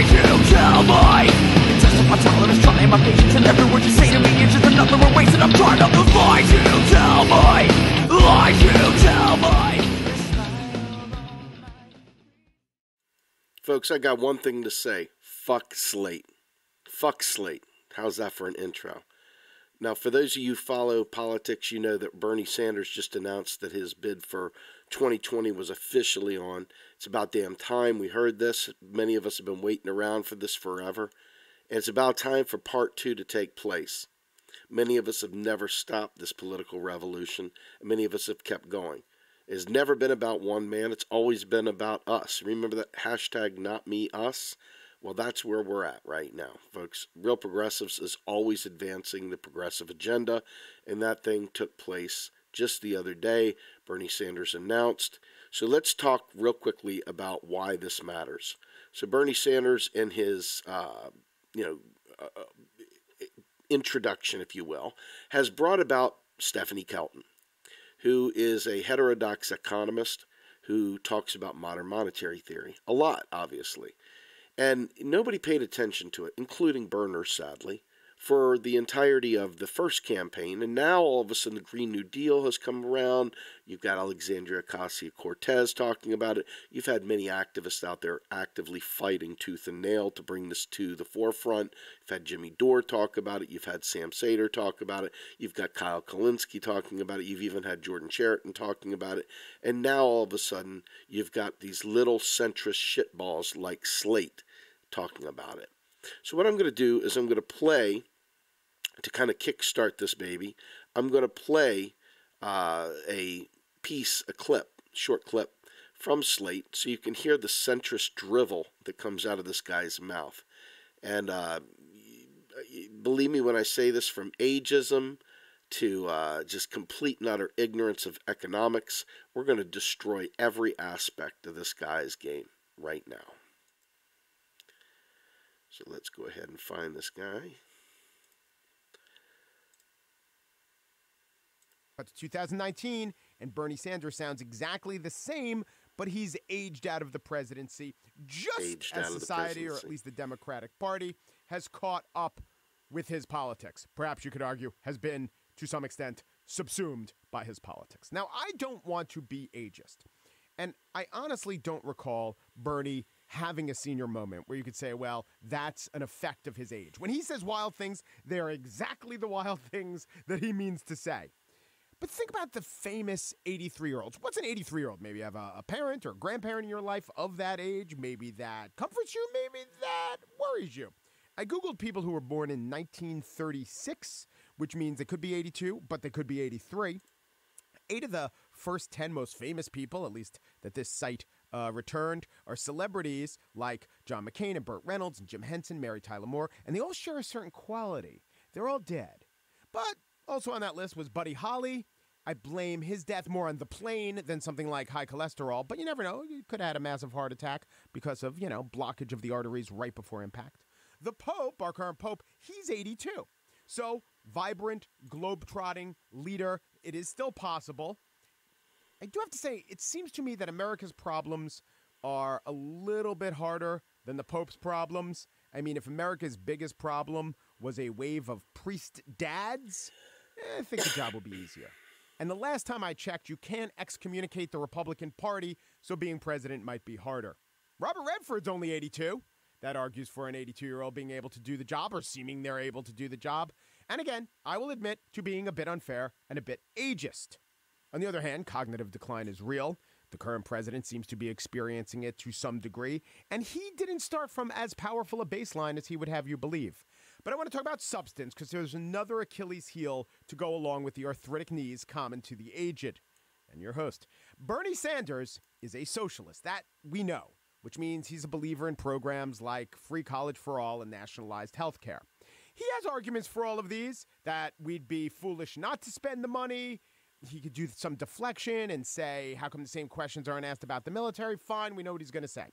Why you tell me? Just my tolerance, trying my patience, and every word you say to me is just another word wasted. I'm tired of those lies you tell me. Lies you tell me. Folks, I got one thing to say. Fuck Slate. Fuck Slate. How's that for an intro? Now, for those of you who follow politics, you know that Bernie Sanders just announced that his bid for 2020 was officially on. It's about damn time we heard this. Many of us have been waiting around for this forever. And it's about time for part 2 to take place. Many of us have never stopped this political revolution, and many of us have kept going. It has never been about one man. It's always been about us. Remember that hashtag not me, us? Well, that's where we're at right now, folks. Real Progressives is always advancing the progressive agenda, and that thing took place just the other day. Bernie Sanders announced. So let's talk real quickly about why this matters. So Bernie Sanders, in his introduction, if you will, has brought about Stephanie Kelton, who is a heterodox economist who talks about modern monetary theory a lot, obviously. And nobody paid attention to it, including Berners, sadly, for the entirety of the first campaign. And now, all of a sudden, the Green New Deal has come around. You've got Alexandria Ocasio-Cortez talking about it. You've had many activists out there actively fighting tooth and nail to bring this to the forefront. You've had Jimmy Dore talk about it. You've had Sam Sater talk about it. You've got Kyle Kulinski talking about it. You've even had Jordan Sheraton talking about it. And now, all of a sudden, you've got these little centrist shitballs like Slate talking about it. So what I'm going to do is I'm going to play, to kind of kickstart this baby, I'm going to play a short clip from Slate, so you can hear the centrist drivel that comes out of this guy's mouth. And believe me when I say this, from ageism to just complete and utter ignorance of economics, we're going to destroy every aspect of this guy's game right now. So let's go ahead and find this guy. To 2019, and Bernie Sanders sounds exactly the same, but he's aged out of the presidency, just as society, or at least the Democratic Party, has caught up with his politics. Perhaps you could argue has been, to some extent, subsumed by his politics. Now, I don't want to be ageist, and I honestly don't recall Bernie having a senior moment where you could say, well, that's an effect of his age. When he says wild things, they're exactly the wild things that he means to say. But think about the famous 83-year-olds. What's an 83-year-old? Maybe you have a parent or grandparent in your life of that age. Maybe that comforts you. Maybe that worries you. I Googled people who were born in 1936, which means they could be 82, but they could be 83. 8 of the first 10 most famous people, at least that this site returned, are celebrities like John McCain and Burt Reynolds and Jim Henson, Mary Tyler Moore, and they all share a certain quality. They're all dead. But also on that list was Buddy Holly. I blame his death more on the plane than something like high cholesterol, but you never know. He could have had a massive heart attack because of, blockage of the arteries right before impact. The Pope, our current Pope, he's 82. So, vibrant, globe-trotting leader, it is still possible. I do have to say, it seems to me that America's problems are a little bit harder than the Pope's problems. I mean, if America's biggest problem was a wave of priest dads, I think the job will be easier. And the last time I checked, you can't excommunicate the Republican Party, so being president might be harder. Robert Redford's only 82. That argues for an 82-year-old being able to do the job, or seeming they're able to do the job. And again, I will admit to being a bit unfair and a bit ageist. On the other hand, cognitive decline is real. The current president seems to be experiencing it to some degree, and he didn't start from as powerful a baseline as he would have you believe. But I want to talk about substance, because there's another Achilles heel to go along with the arthritic knees common to the aged. And your host, Bernie Sanders, is a socialist. That we know, which means he's a believer in programs like free college for all and nationalized health care. He has arguments for all of these, that we'd be foolish not to spend the money. He could do some deflection and say, how come the same questions aren't asked about the military? Fine, we know what he's going to say.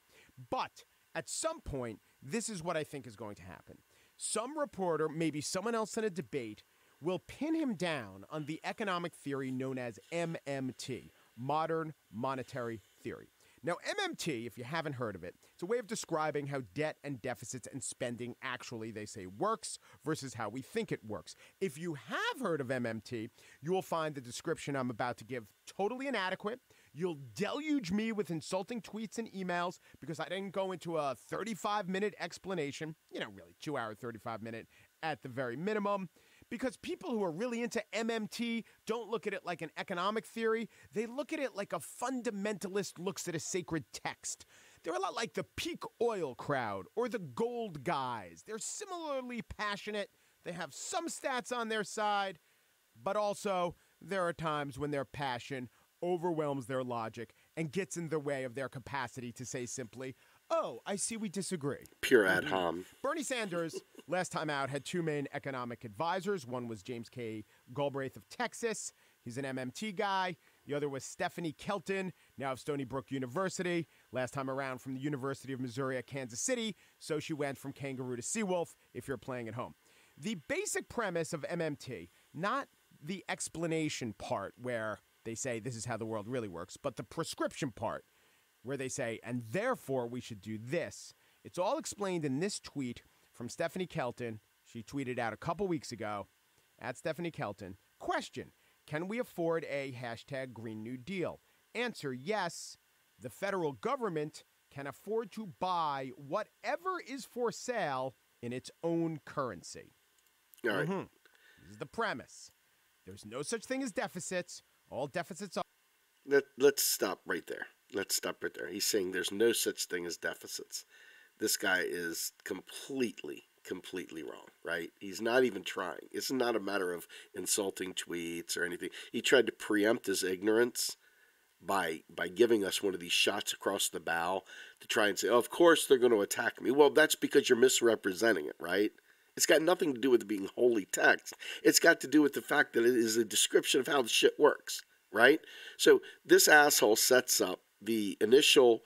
But at some point, this is what I think is going to happen. Some reporter, maybe someone else in a debate, will pin him down on the economic theory known as MMT, modern monetary theory. Now, MMT, if you haven't heard of it, it's a way of describing how debt and deficits and spending actually, they say, works versus how we think it works. If you have heard of MMT, you will find the description I'm about to give totally inadequate. You'll deluge me with insulting tweets and emails because I didn't go into a 35-minute explanation, really 2-hour, 35-minute at the very minimum. Because people who are really into MMT don't look at it like an economic theory. They look at it like a fundamentalist looks at a sacred text. They're a lot like the peak oil crowd or the gold guys. They're similarly passionate. They have some stats on their side, but also there are times when their passion overwhelms their logic and gets in the way of their capacity to say simply, oh, I see we disagree. Pure ad hom. Bernie Sanders, last time out, had two main economic advisors. One was James K. Galbraith of Texas. He's an MMT guy. The other was Stephanie Kelton, now of Stony Brook University. Last time around from the University of Missouri at Kansas City. So she went from kangaroo to seawolf if you're playing at home. The basic premise of MMT, not the explanation part where they say this is how the world really works, but the prescription part where they say, and therefore we should do this. It's all explained in this tweet from Stephanie Kelton. She tweeted out a couple weeks ago at Stephanie Kelton. Question, can we afford a hashtag Green New Deal? Answer, yes. The federal government can afford to buy whatever is for sale in its own currency. All right. This is the premise. There's no such thing as deficits. All deficits are... Let's stop right there. Let's stop right there. He's saying there's no such thing as deficits. This guy is completely wrong, right? He's not even trying. It's not a matter of insulting tweets or anything. He tried to preempt his ignorance by giving us one of these shots across the bow to try and say, oh, of course they're going to attack me. Well, that's because you're misrepresenting it, right? It's got nothing to do with it being holy text. It's got to do with the fact that it is a description of how the shit works, right? So this asshole sets up the initial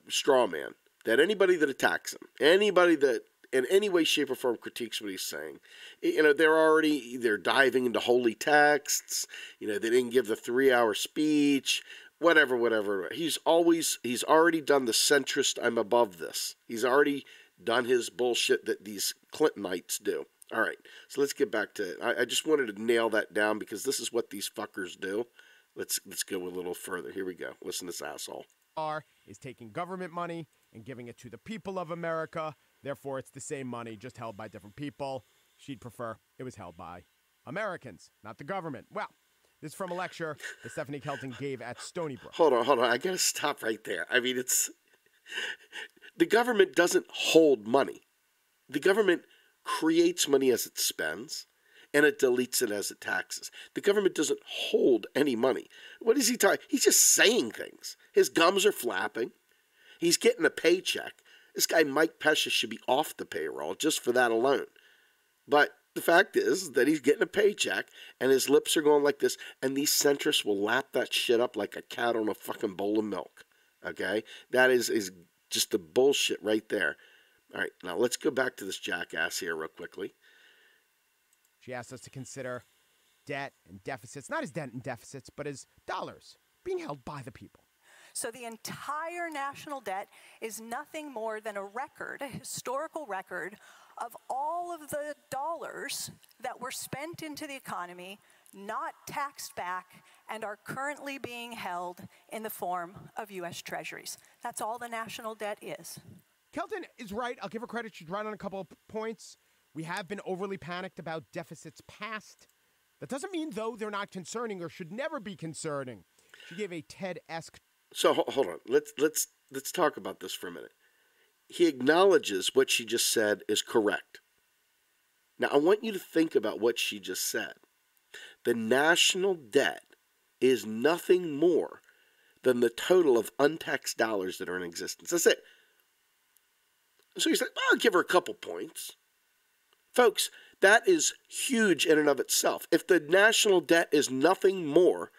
straw man that anybody that attacks him, anybody that in any way, shape, or form critiques what he's saying, they're diving into holy texts. They didn't give the 3-hour speech, whatever. He's already done the centrist, I'm above this. He's already done his bullshit that these Clintonites do. All right, so let's get back to it. I just wanted to nail that down because this is what these fuckers do. Let's go a little further. Here we go. Listen to this asshole. Is taking government money and giving it to the people of America. Therefore, it's the same money, just held by different people. She'd prefer it was held by Americans, not the government. Well, this is from a lecture that Stephanie Kelton gave at Stony Brook. Hold on. I got to stop right there. I mean, the government doesn't hold money. The government creates money as it spends, and it deletes it as it taxes. The government doesn't hold any money. What is he talking? He's just saying things. His gums are flapping. He's getting a paycheck. This guy, Mike Pesca, should be off the payroll just for that alone. But the fact is that he's getting a paycheck, and his lips are going like this, and these centrists will lap that shit up like a cat on a fucking bowl of milk. Okay? That is just the bullshit right there. All right, now let's go back to this jackass here real quickly. She asked us to consider debt and deficits, not as debt and deficits, but as dollars being held by the people. So the entire national debt is nothing more than a historical record of all of the dollars that were spent into the economy, not taxed back, and are currently being held in the form of U.S. treasuries. That's all the national debt is. Kelton is right. I'll give her credit. She's right on a couple of points. We have been overly panicked about deficits past. That doesn't mean, though, they're not concerning or should never be concerning. She gave a TED-esque... So, hold on. Let's talk about this for a minute. He acknowledges what she just said is correct. Now, I want you to think about what she just said. The national debt is nothing more than the total of untaxed dollars that are in existence. That's it. So he's like, well, I'll give her a couple points. Folks, that is huge in and of itself. If the national debt is nothing more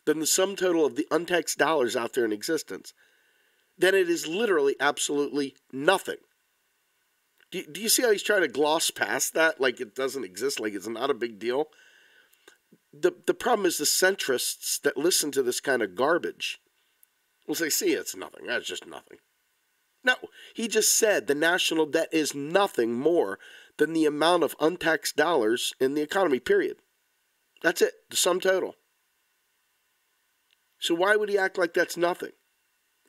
than the sum total of the untaxed dollars out there in existence, then it is literally absolutely nothing. Do you see how he's trying to gloss past that like it doesn't exist, like it's not a big deal? The problem is the centrists that listen to this kind of garbage We'll say, see, it's nothing. That's just nothing. No, he just said the national debt is nothing more than the amount of untaxed dollars in the economy, period. That's it, the sum total. So why would he act like that's nothing?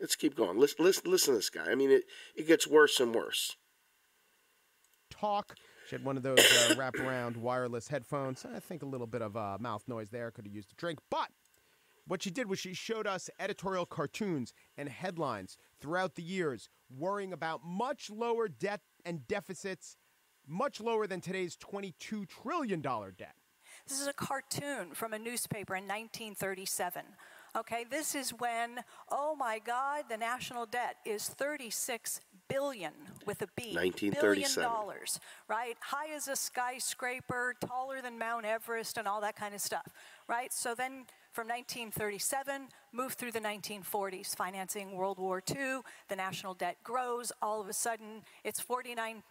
Let's keep going. Listen to this guy. I mean, it gets worse and worse. Talk. She had one of those wraparound wireless headphones. I think a little bit of mouth noise there. Could have used a drink. But what she did was she showed us editorial cartoons and headlines throughout the years worrying about much lower debt and deficits, much lower than today's $22 trillion debt. This is a cartoon from a newspaper in 1937. Okay, this is when, oh my God, the national debt is 36 billion with a B. $1 billion, right? High as a skyscraper, taller than Mount Everest, and all that kind of stuff, right? So then from 1937, move through the 1940s, financing World War II, the national debt grows. All of a sudden, it's 49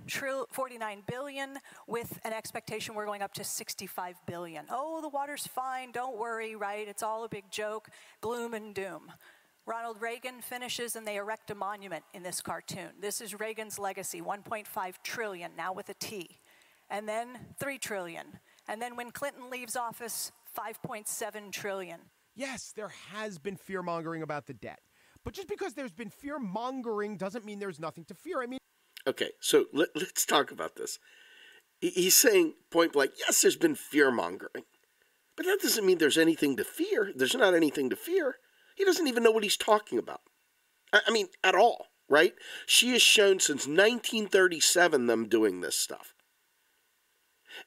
billion with an expectation we're going up to 65 billion. Oh, the water's fine, don't worry, right? It's all a big joke, gloom and doom. Ronald Reagan finishes and they erect a monument in this cartoon. This is Reagan's legacy, 1.5 trillion, now with a T. And then 3 trillion. And then when Clinton leaves office, 5.7 trillion. Yes, there has been fear-mongering about the debt. But just because there's been fear-mongering doesn't mean there's nothing to fear. I mean... Okay, so let's talk about this. He's saying, point blank, yes, there's been fear-mongering. But that doesn't mean there's anything to fear. There's not anything to fear. He doesn't even know what he's talking about. I mean, at all, right? She has shown since 1937 them doing this stuff.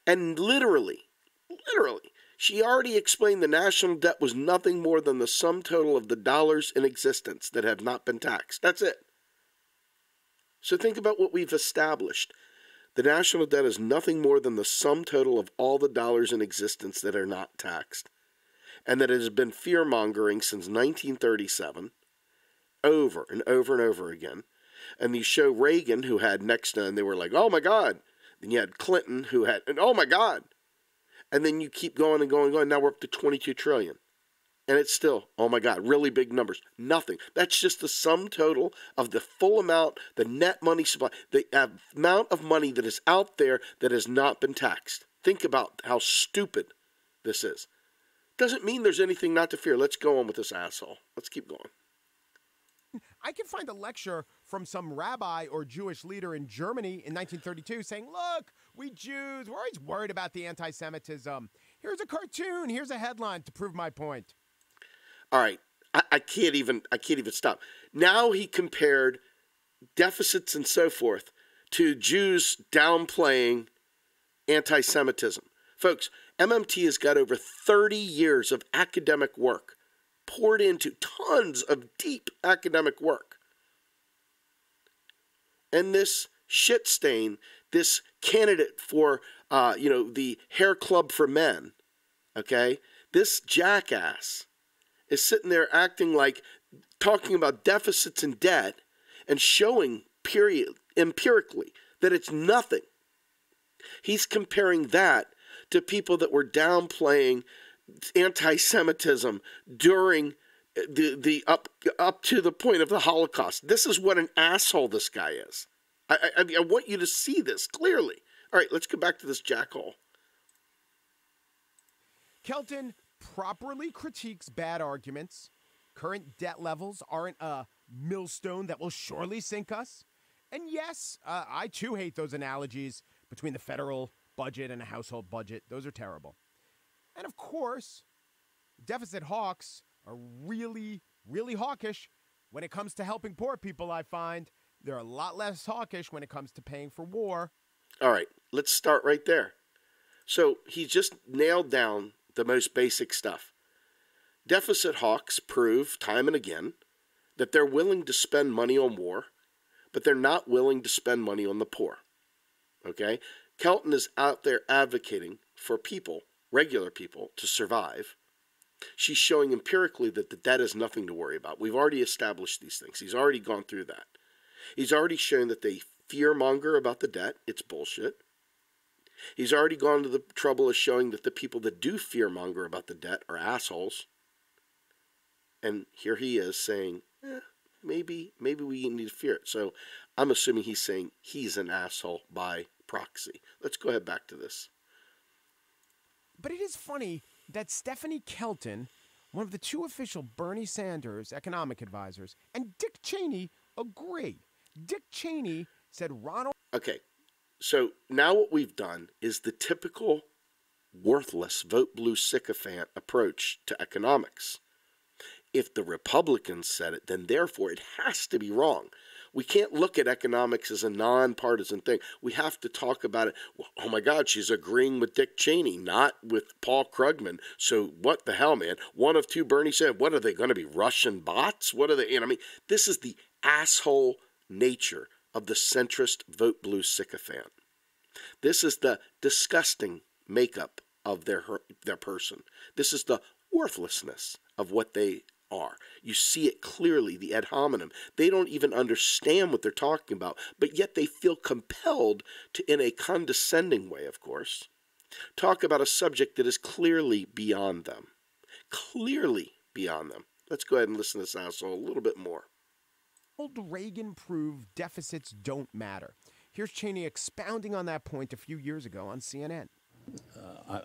And literally, she already explained the national debt was nothing more than the sum total of the dollars in existence that have not been taxed. That's it. So think about what we've established. The national debt is nothing more than the sum total of all the dollars in existence that are not taxed. And that it has been fear-mongering since 1937, over and over and over again. And you show Reagan, who had next to, and they were like, oh my God. Then you had Clinton, who had, and oh my God. And then you keep going and going and going. Now we're up to 22 trillion. And it's still, oh my God, really big numbers. Nothing. That's just the sum total of the full amount, the net money supply, the amount of money that is out there that has not been taxed. Think about how stupid this is. Doesn't mean there's anything not to fear. Let's go on with this asshole. Let's keep going. I can find a lecture from some rabbi or Jewish leader in Germany in 1932 saying, look, we Jews, we're always worried about the anti-Semitism. Here's a cartoon. Here's a headline to prove my point. All right. I can't even stop. Now he compared deficits and so forth to Jews downplaying anti-Semitism. Folks, MMT has got over 30 years of academic work poured into tons of deep academic work. And this shit stain, this candidate for, the hair club for men, okay, this jackass is sitting there acting like, talking about deficits and debt and showing, empirically, that it's nothing. He's comparing that to people that were downplaying anti-Semitism during the up to the point of the Holocaust. This is what an asshole this guy is. I want you to see this clearly. All right, let's go back to this jackhole. Kelton properly critiques bad arguments. Current debt levels aren't a millstone that will surely sink us. And yes, I too hate those analogies between the federal budget and a household budget. Those are terrible. And of course, deficit hawks are really, really hawkish when it comes to helping poor people, I find. They're a lot less hawkish when it comes to paying for war. All right, let's start right there. So he just nailed down the most basic stuff. Deficit hawks prove time and again that they're willing to spend money on war, but they're not willing to spend money on the poor. Okay? Kelton is out there advocating for people, regular people, to survive. She's showing empirically that the debt is nothing to worry about. We've already established these things. He's already gone through that. He's already shown that they fear-monger about the debt. It's bullshit. He's already gone to the trouble of showing that the people that do fear-monger about the debt are assholes. And here he is saying maybe we need to fear it. So I'm assuming he's saying he's an asshole by proxy. Let's go ahead back to this. But it is funny that Stephanie Kelton, one of the two official Bernie Sanders economic advisors, and Dick Cheney agree. Dick Cheney said Ronald... Okay, so now what we've done is the typical worthless vote blue sycophant approach to economics. If the Republicans said it, then therefore it has to be wrong. We can't look at economics as a nonpartisan thing. We have to talk about it. Oh my God, she's agreeing with Dick Cheney, not with Paul Krugman. So what the hell, man? One of two Bernie said, what are they going to be, Russian bots? What are they? I mean, this is the asshole nature of the centrist vote blue sycophant. This is the disgusting makeup of their person. This is the worthlessness of what they are. You see it clearly, the ad hominem. They don't even understand what they're talking about, but yet they feel compelled to, in a condescending way, of course, talk about a subject that is clearly beyond them. Clearly beyond them. Let's go ahead and listen to this asshole a little bit more. Reagan proved deficits don't matter. Here's Cheney expounding on that point a few years ago on CNN.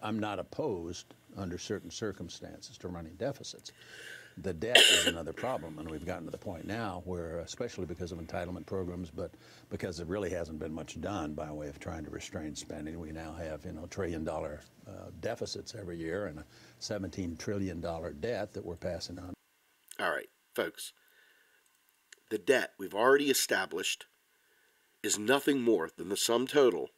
I'm not opposed, under certain circumstances, to running deficits. The debt is another problem, and we've gotten to the point now where, especially because of entitlement programs, but because there really hasn't been much done by way of trying to restrain spending, we now have, $1 trillion deficits every year and a $17 trillion debt that we're passing on. All right, folks. The debt we've already established is nothing more than the sum total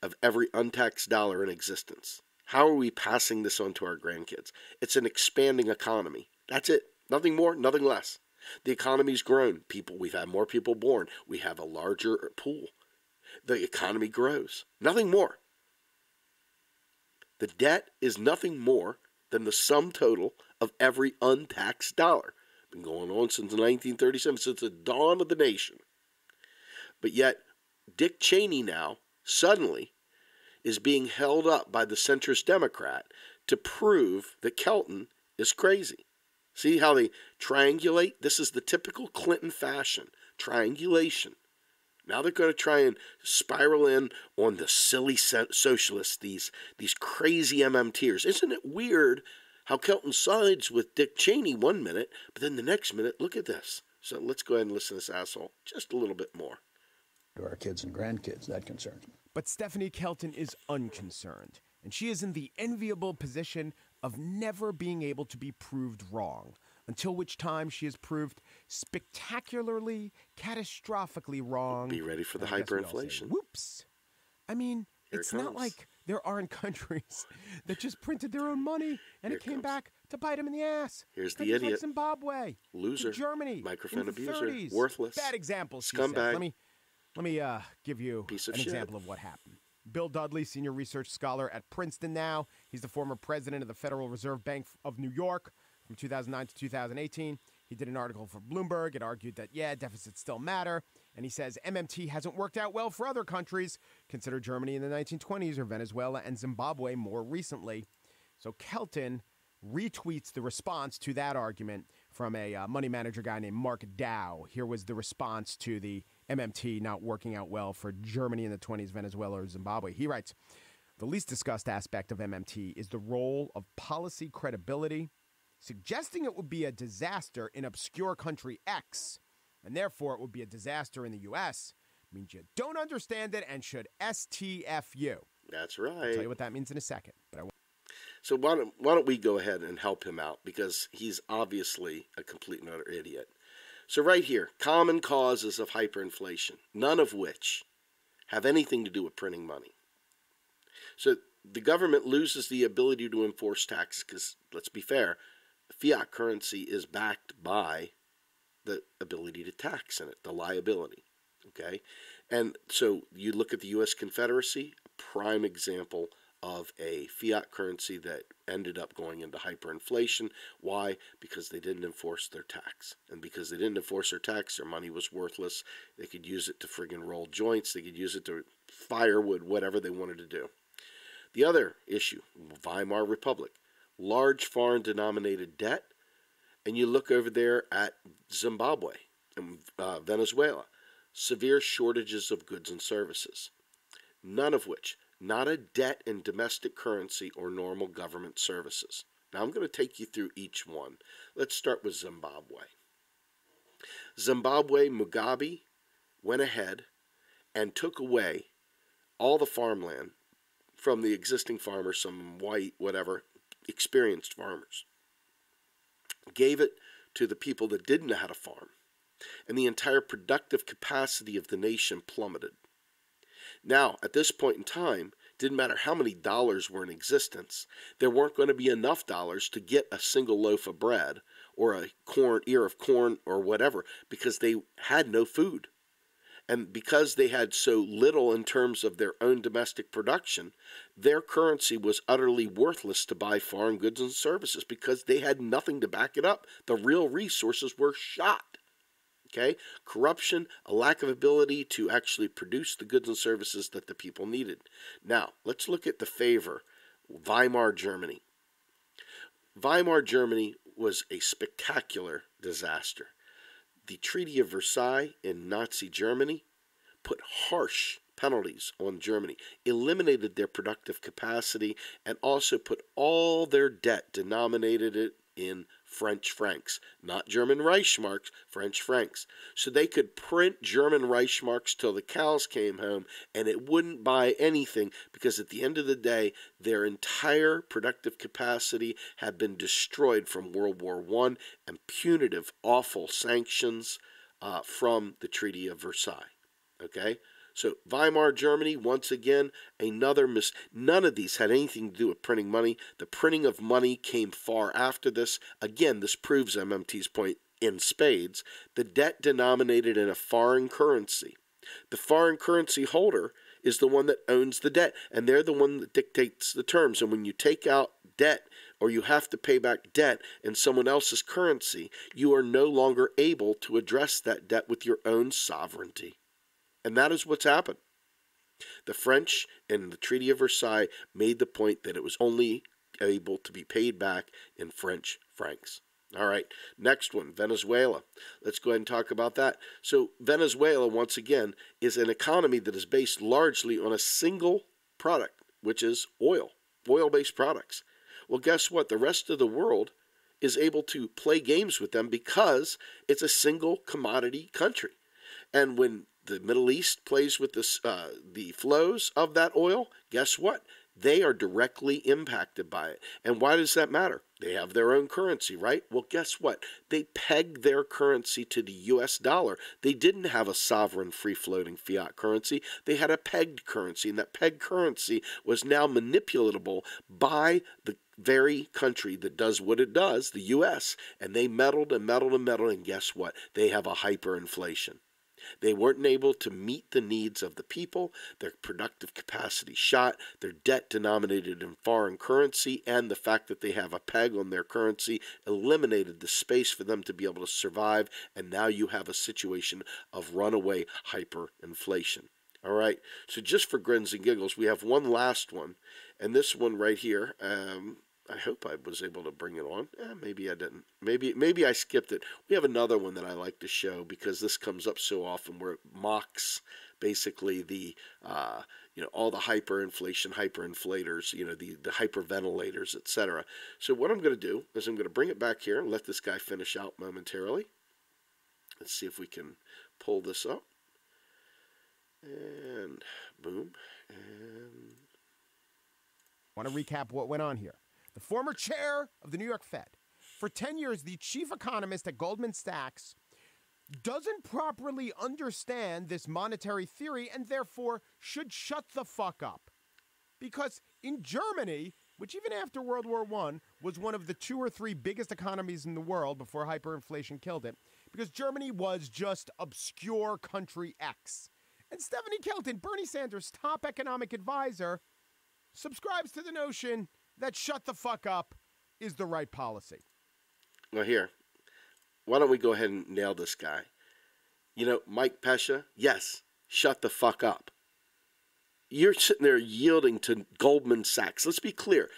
of every untaxed dollar in existence. How are we passing this on to our grandkids? It's an expanding economy. That's it. Nothing more, nothing less. The economy's grown. We've had more people born. We have a larger pool. The economy grows. Nothing more. The debt is nothing more than the sum total of every untaxed dollar. Been going on since 1937, since the dawn of the nation. But yet, Dick Cheney now, suddenly, is being held up by the centrist Democrat to prove that Kelton is crazy. See how they triangulate? This is the typical Clinton fashion, triangulation. Now they're going to try and spiral in on the silly socialists, these crazy MMTers. Isn't it weird how Kelton sides with Dick Cheney one minute, but then the next minute, look at this. So let's go ahead and listen to this asshole just a little bit more. To our kids and grandkids, that concerns me. But Stephanie Kelton is unconcerned, and she is in the enviable position of never being able to be proved wrong, until which time she is proved spectacularly, catastrophically wrong. Be ready for the hyperinflation. Whoops. I mean, it's not like there aren't countries that just printed their own money and it came back to bite them in the ass. Here's the idiot. Like Zimbabwe, loser, Germany, microphone abuser, 30s. worthless, bad examples. scumbag. Let me give you an example of what happened. Bill Dudley, senior research scholar at Princeton now. He's the former president of the Federal Reserve Bank of New York from 2009 to 2018. He did an article for Bloomberg. It argued that, deficits still matter. And he says MMT hasn't worked out well for other countries. Consider Germany in the 1920s or Venezuela and Zimbabwe more recently. So Kelton retweets the response to that argument from a money manager guy named Mark Dow. Here was the response to the MMT not working out well for Germany in the 20s, Venezuela, or Zimbabwe. He writes, the least discussed aspect of MMT is the role of policy credibility. Suggesting it would be a disaster in obscure country X, and therefore it would be a disaster in the U.S., means you don't understand it and should STFU. That's right. I'll tell you what that means in a second. So why don't we go ahead and help him out, because he's obviously a complete and utter idiot. So right here, common causes of hyperinflation, none of which have anything to do with printing money. So the government loses the ability to enforce taxes because, let's be fair, fiat currency is backed by the ability to tax in it, the liability, okay? And so you look at the U.S. Confederacy, a prime example of a fiat currency that ended up going into hyperinflation. Why? Because they didn't enforce their tax. And because they didn't enforce their tax, their money was worthless. They could use it to friggin' roll joints. They could use it to firewood, whatever they wanted to do. The other issue, Weimar Republic, large foreign denominated debt, and you look over there at Zimbabwe and Venezuela, severe shortages of goods and services, none of which, not a debt in domestic currency or normal government services. Now I'm going to take you through each one. Let's start with Zimbabwe. Zimbabwe, Mugabe went ahead and took away all the farmland from the existing farmers, some white, whatever, experienced farmers. Gave it to the people that didn't know how to farm. And the entire productive capacity of the nation plummeted. Now, at this point in time, it didn't matter how many dollars were in existence, there weren't going to be enough dollars to get a single loaf of bread or a ear of corn or whatever, because they had no food. And because they had so little in terms of their own domestic production, their currency was utterly worthless to buy foreign goods and services because they had nothing to back it up. The real resources were shot. Okay? Corruption, a lack of ability to actually produce the goods and services that the people needed. Now, let's look at the favor, Weimar Germany. Weimar Germany was a spectacular disaster. The Treaty of Versailles in Nazi Germany put harsh penalties on Germany, eliminated their productive capacity, and also put all their debt, denominated it in French francs, not German Reichsmarks, French francs. So they could print German Reichsmarks till the cows came home, and it wouldn't buy anything, because at the end of the day, their entire productive capacity had been destroyed from World War I and punitive, awful sanctions from the Treaty of Versailles. Okay? So Weimar Germany, once again, another none of these had anything to do with printing money. The printing of money came far after this. Again, this proves MMT's point in spades. The debt denominated in a foreign currency. The foreign currency holder is the one that owns the debt, and they're the one that dictates the terms. And when you take out debt, or you have to pay back debt in someone else's currency, you are no longer able to address that debt with your own sovereignty. And that is what's happened. The French in the Treaty of Versailles made the point that it was only able to be paid back in French francs. All right, next one, Venezuela. Let's go ahead and talk about that. So Venezuela, once again, is an economy that is based largely on a single product, which is oil, oil-based products. Well, guess what? The rest of the world is able to play games with them because it's a single commodity country. And when the Middle East plays with the flows of that oil, guess what? They are directly impacted by it. And why does that matter? They have their own currency, right? Well, guess what? They pegged their currency to the U.S. dollar. They didn't have a sovereign free-floating fiat currency. They had a pegged currency, and that pegged currency was now manipulatable by the very country that does what it does, the U.S., and they meddled and meddled and meddled, and guess what? They have a hyperinflation. They weren't able to meet the needs of the people, their productive capacity shot, their debt denominated in foreign currency, and the fact that they have a peg on their currency eliminated the space for them to be able to survive, and now you have a situation of runaway hyperinflation. All right, so just for grins and giggles, we have one last one, and this one right here, I hope I was able to bring it on. Maybe I didn't. Maybe I skipped it. We have another one that I like to show because this comes up so often, where it mocks basically the all the hyperinflation, hyperinflators, the hyperventilators, etc. So what I'm going to do is I'm going to bring it back here and let this guy finish out momentarily. Let's see if we can pull this up. And boom. And I want to recap what went on here. The former chair of the New York Fed, for 10 years, the chief economist at Goldman Sachs, doesn't properly understand this monetary theory and therefore should shut the fuck up. Because in Germany, which even after World War I was one of the 2 or 3 biggest economies in the world before hyperinflation killed it, because Germany was just obscure country X. And Stephanie Kelton, Bernie Sanders' top economic advisor, subscribes to the notion that shut the fuck up is the right policy. Well, here, why don't we go ahead and nail this guy? Mike Pesca, yes, shut the fuck up. You're sitting there yielding to Goldman Sachs. Let's be clear.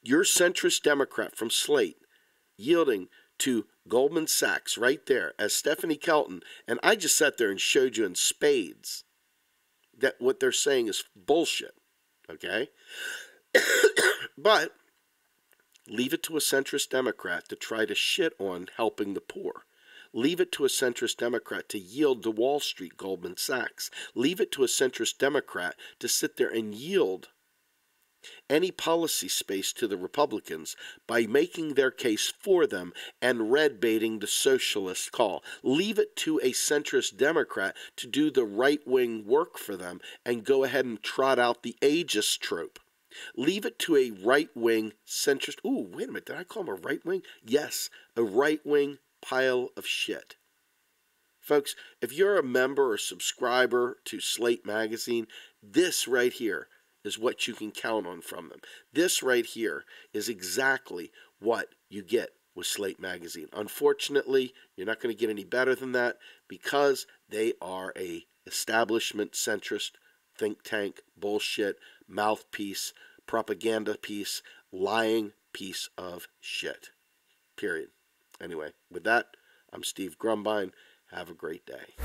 You're centrist Democrat from Slate yielding to Goldman Sachs right there as Stephanie Kelton, and I just sat there and showed you in spades that what they're saying is bullshit, okay? But leave it to a centrist Democrat to try to shit on helping the poor. Leave it to a centrist Democrat to yield to Wall Street, Goldman Sachs. Leave it to a centrist Democrat to sit there and yield any policy space to the Republicans by making their case for them and red-baiting the socialist call. Leave it to a centrist Democrat to do the right-wing work for them and go ahead and trot out the ageist trope. Leave it to a right-wing centrist... Ooh, wait a minute, did I call him a right-wing? Yes, a right-wing pile of shit. Folks, if you're a member or subscriber to Slate magazine, this right here is what you can count on from them. This right here is exactly what you get with Slate magazine. Unfortunately, you're not going to get any better than that because they are a establishment centrist think tank bullshit mouthpiece propaganda piece lying piece of shit. Period. Anyway, with that, I'm Steve Grumbine. Have a great day.